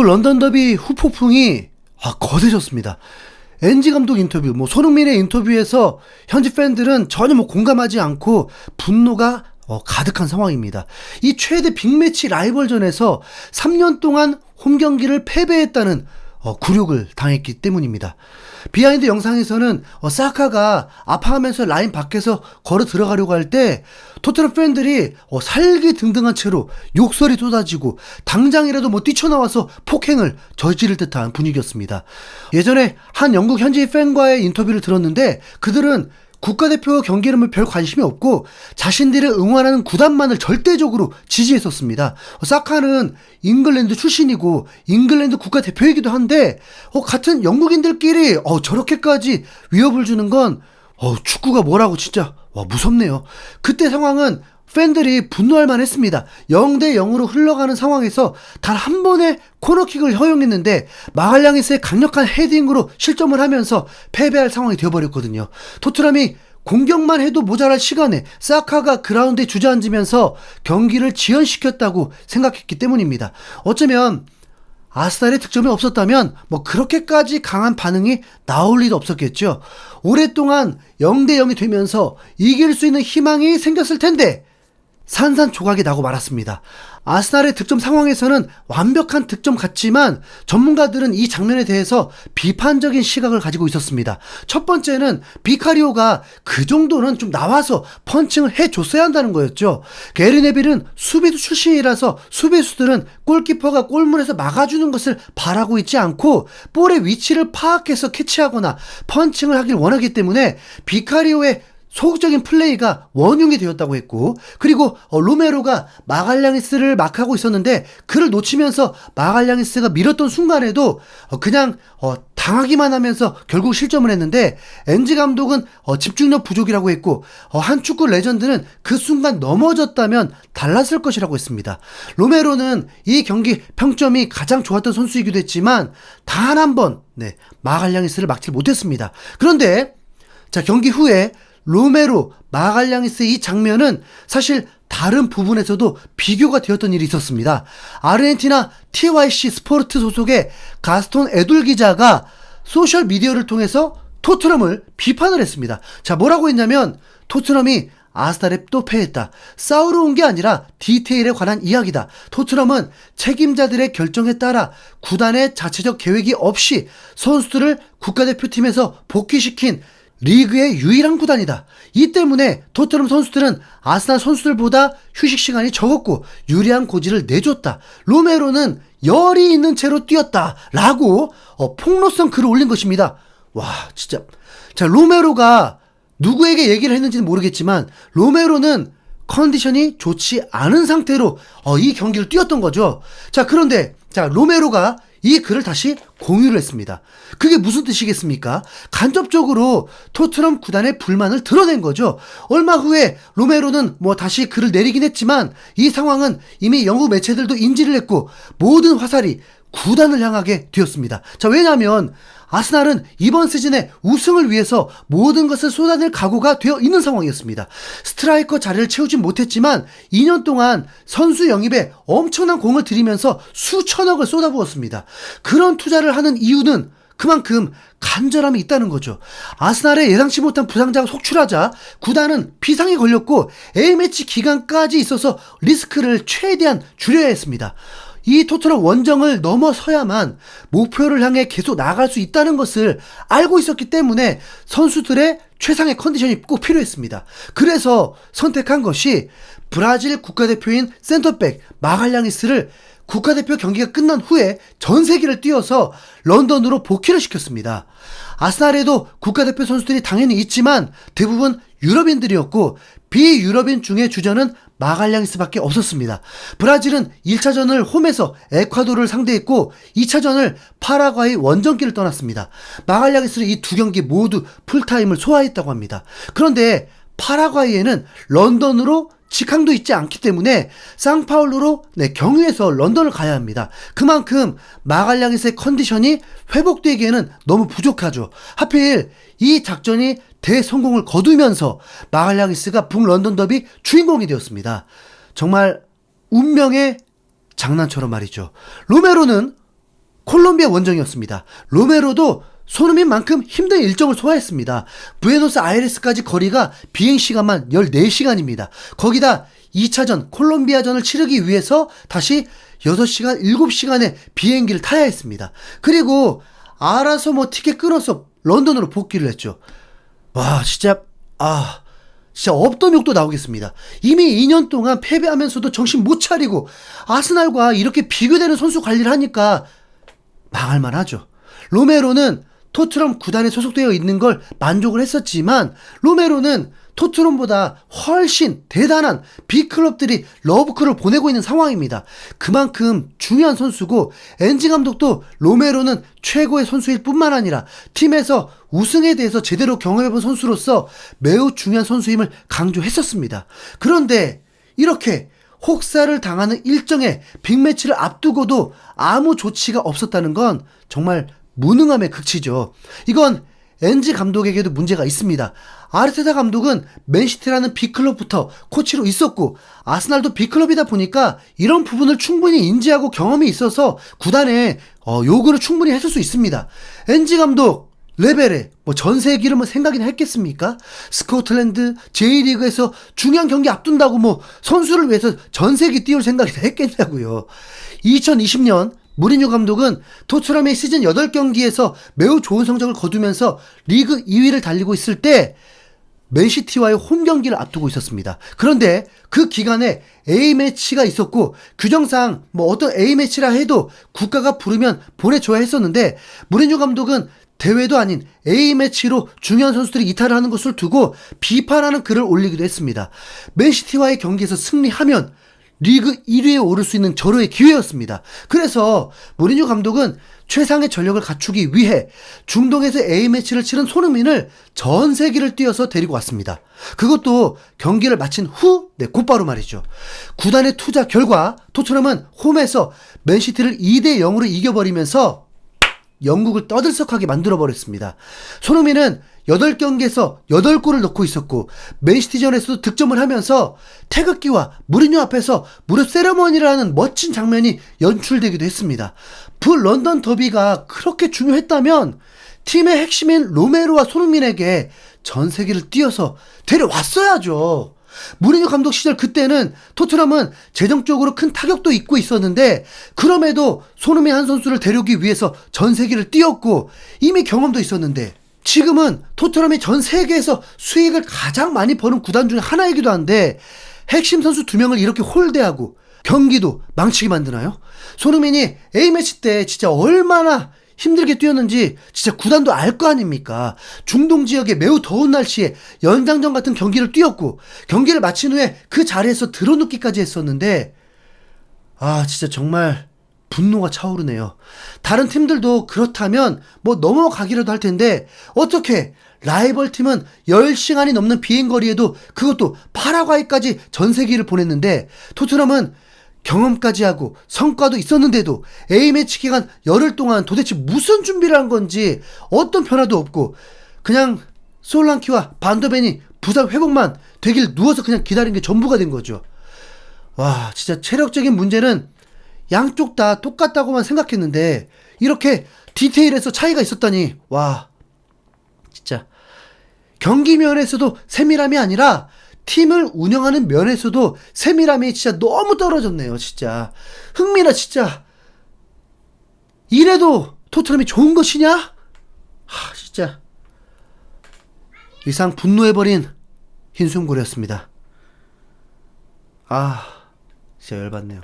런던 더비 후폭풍이 거세졌습니다. NG 감독 인터뷰, 손흥민의 인터뷰에서 현지 팬들은 전혀 공감하지 않고 분노가 가득한 상황입니다. 이 최대 빅매치 라이벌전에서 3년 동안 홈경기를 패배했다는 굴욕을 당했기 때문입니다. 비하인드 영상에서는 사카가 아파하면서 라인 밖에서 걸어 들어가려고 할 때 토트넘 팬들이 살기등등한 채로 욕설이 쏟아지고 당장이라도 뛰쳐나와서 폭행을 저지를 듯한 분위기였습니다. 예전에 한 영국 현지 팬과의 인터뷰를 들었는데 그들은 국가대표 경기에는 별 관심이 없고 자신들을 응원하는 구단만을 절대적으로 지지했었습니다. 사카는 잉글랜드 출신이고 잉글랜드 국가대표이기도 한데 같은 영국인들끼리 저렇게까지 위협을 주는 건 축구가 뭐라고 진짜 무섭네요. 그때 상황은 팬들이 분노할 만했습니다. 0대0으로 흘러가는 상황에서 단 한 번의 코너킥을 허용했는데 마갈량이스의 강력한 헤딩으로 실점을 하면서 패배할 상황이 되어버렸거든요. 토트넘이 공격만 해도 모자랄 시간에 사카가 그라운드에 주저앉으면서 경기를 지연시켰다고 생각했기 때문입니다. 어쩌면 아스날의 득점이 없었다면 그렇게까지 강한 반응이 나올 리도 없었겠죠. 오랫동안 0대0이 되면서 이길 수 있는 희망이 생겼을 텐데 산산조각이 나고 말았습니다. 아스날의 득점 상황에서는 완벽한 득점 같지만 전문가들은 이 장면에 대해서 비판적인 시각을 가지고 있었습니다. 첫 번째는 비카리오가 그 정도는 좀 나와서 펀칭을 해줬어야 한다는 거였죠. 게리 네빌은 수비수 출신이라서 수비수들은 골키퍼가 골문에서 막아주는 것을 바라고 있지 않고 볼의 위치를 파악해서 캐치하거나 펀칭을 하길 원하기 때문에 비카리오의 소극적인 플레이가 원흉이 되었다고 했고, 그리고 로메로가 마갈량이스를 막하고 있었는데 그를 놓치면서 마갈량이스가 밀었던 순간에도 그냥 당하기만 하면서 결국 실점을 했는데 NG 감독은 집중력 부족이라고 했고 한 축구 레전드는 그 순간 넘어졌다면 달랐을 것이라고 했습니다. 로메로는 이 경기 평점이 가장 좋았던 선수이기도 했지만 단 한 번 마갈량이스를 막지 못했습니다. 그런데 경기 후에 로메로, 마갈량이스의 이 장면은 사실 다른 부분에서도 비교가 되었던 일이 있었습니다. 아르헨티나 TYC 스포르트 소속의 가스톤 에둘 기자가 소셜미디어를 통해서 토트넘을 비판을 했습니다. 뭐라고 했냐면 토트넘이 아스날에 또 패했다. 싸우러 온 게 아니라 디테일에 관한 이야기다. 토트넘은 책임자들의 결정에 따라 구단의 자체적 계획이 없이 선수들을 국가대표팀에서 복귀시킨 리그의 유일한 구단이다. 이 때문에 토트넘 선수들은 아스날 선수들보다 휴식 시간이 적었고 유리한 고지를 내줬다. 로메로는 열이 있는 채로 뛰었다. 라고 폭로성 글을 올린 것입니다. 와, 진짜. 로메로가 누구에게 얘기를 했는지는 모르겠지만 로메로는 컨디션이 좋지 않은 상태로 이 경기를 뛰었던 거죠. 그런데 로메로가 이 글을 다시 공유를 했습니다. 그게 무슨 뜻이겠습니까? 간접적으로 토트넘 구단의 불만을 드러낸 거죠. 얼마 후에 로메로는 다시 글을 내리긴 했지만 이 상황은 이미 영국 매체들도 인지를 했고 모든 화살이 구단을 향하게 되었습니다. 왜냐하면 아스날은 이번 시즌에 우승을 위해서 모든 것을 쏟아낼 각오가 되어 있는 상황이었습니다. 스트라이커 자리를 채우진 못했지만 2년 동안 선수 영입에 엄청난 공을 들이면서 수천억을 쏟아부었습니다. 그런 투자를 하는 이유는 그만큼 간절함이 있다는 거죠. 아스날의 예상치 못한 부상자가 속출하자 구단은 비상이 걸렸고 A매치 기간까지 있어서 리스크를 최대한 줄여야 했습니다. 이 토트넘 원정을 넘어서야만 목표를 향해 계속 나아갈 수 있다는 것을 알고 있었기 때문에 선수들의 최상의 컨디션이 꼭 필요했습니다. 그래서 선택한 것이 브라질 국가대표인 센터백 마갈량이스를 국가대표 경기가 끝난 후에 전세기를 뛰어서 런던으로 복귀를 시켰습니다. 아스날에도 국가대표 선수들이 당연히 있지만 대부분 유럽인들이었고 비유럽인 중에 주전은 마갈량이스밖에 없었습니다. 브라질은 1차전을 홈에서 에콰도르를 상대했고 2차전을 파라과이 원정길을 떠났습니다. 마갈량이스는 이 두 경기 모두 풀타임을 소화했다고 합니다. 그런데 파라과이에는 런던으로 직항도 있지 않기 때문에 상파울루로 경유해서 런던을 가야 합니다. 그만큼 마갈량이스의 컨디션이 회복되기에는 너무 부족하죠. 하필 이 작전이 대성공을 거두면서 마갈량이스가 북런던 더비 주인공이 되었습니다. 정말 운명의 장난처럼 말이죠. 로메로는 콜롬비아 원정이었습니다. 로메로도 손흥민만큼 힘든 일정을 소화했습니다. 부에노스아이레스까지 거리가 비행시간만 14시간입니다. 거기다 2차전 콜롬비아전을 치르기 위해서 다시 6시간, 7시간의 비행기를 타야 했습니다. 그리고 알아서 뭐 티켓 끊어서 런던으로 복귀를 했죠. 와, 진짜 없던 욕도 나오겠습니다. 이미 2년 동안 패배하면서도 정신 못 차리고 아스날과 이렇게 비교되는 선수 관리를 하니까 망할만 하죠. 로메로는 토트넘 구단에 소속되어 있는 걸 만족을 했었지만, 로메로는 토트넘보다 훨씬 대단한 빅클럽들이 러브콜을 보내고 있는 상황입니다. 그만큼 중요한 선수고, 엔지 감독도 로메로는 최고의 선수일 뿐만 아니라 팀에서 우승에 대해서 제대로 경험해본 선수로서 매우 중요한 선수임을 강조했었습니다. 그런데 이렇게 혹사를 당하는 일정의 빅매치를 앞두고도 아무 조치가 없었다는 건 정말 무능함의 극치죠. 이건 엔지 감독에게도 문제가 있습니다. 아르테타 감독은 맨시티라는 빅클럽부터 코치로 있었고, 아스날도 빅클럽이다 보니까 이런 부분을 충분히 인지하고 경험이 있어서 구단에 요구를 충분히 했을 수 있습니다. 엔지 감독 레벨에 전세기를 생각이나 했겠습니까? 스코틀랜드 J리그에서 중요한 경기 앞둔다고 선수를 위해서 전세기 띄울 생각이나 했겠냐고요. 2020년 무리뉴 감독은 토트넘의 시즌 8경기에서 매우 좋은 성적을 거두면서 리그 2위를 달리고 있을 때 맨시티와의 홈 경기를 앞두고 있었습니다. 그런데 그 기간에 A매치가 있었고, 규정상 어떤 A매치라 해도 국가가 부르면 보내줘야 했었는데, 무리뉴 감독은 대회도 아닌 A매치로 중요한 선수들이 이탈을 하는 것을 두고 비판하는 글을 올리기도 했습니다. 맨시티와의 경기에서 승리하면 리그 1위에 오를 수 있는 절호의 기회였습니다. 그래서 무리뉴 감독은 최상의 전력을 갖추기 위해 중동에서 A매치를 치른 손흥민을 전세기를 띄워서 데리고 왔습니다. 그것도 경기를 마친 후, 곧바로 말이죠. 구단의 투자 결과 토트넘은 홈에서 맨시티를 2대0으로 이겨버리면서 영국을 떠들썩하게 만들어버렸습니다. 손흥민은 8경기에서 8골을 넣고 있었고, 맨시티전에서도 득점을 하면서 태극기와 무리뉴 앞에서 무릎 세레머니를 하는 멋진 장면이 연출되기도 했습니다. 런던 더비가 그렇게 중요했다면 팀의 핵심인 로메로와 손흥민에게 전세기를 띄워서 데려왔어야죠. 무리뉴 감독 시절 그때는 토트넘은 재정적으로 큰 타격도 입고 있었는데, 그럼에도 손흥민 한 선수를 데려오기 위해서 전세기를 띄웠고, 이미 경험도 있었는데, 지금은 토트넘이 전 세계에서 수익을 가장 많이 버는 구단 중에 하나이기도 한데 핵심 선수 2명을 이렇게 홀대하고 경기도 망치게 만드나요? 손흥민이 A매치 때 진짜 얼마나 힘들게 뛰었는지 진짜 구단도 알 거 아닙니까? 중동 지역의 매우 더운 날씨에 연장전 같은 경기를 뛰었고, 경기를 마친 후에 그 자리에서 드러눕기까지 했었는데, 진짜 정말 분노가 차오르네요. 다른 팀들도 그렇다면 넘어가기라도 할 텐데, 어떻게 라이벌 팀은 10시간이 넘는 비행거리에도, 그것도 파라과이까지 전세기를 보냈는데, 토트넘은 경험까지 하고 성과도 있었는데도 A매치 기간 열흘 동안 도대체 무슨 준비를 한 건지 어떤 변화도 없고, 그냥 솔랑키와 반더벤이 부상 회복만 되길 누워서 그냥 기다린 게 전부가 된 거죠. 와, 진짜 체력적인 문제는 양쪽 다 똑같다고만 생각했는데 이렇게 디테일에서 차이가 있었다니, 와, 진짜 경기 면에서도 세밀함이 아니라 팀을 운영하는 면에서도 세밀함이 진짜 너무 떨어졌네요. 진짜 흥민아, 진짜 이래도 토트넘이 좋은 것이냐? 진짜 이상 분노해버린 흰숨고래였습니다. 진짜 열받네요.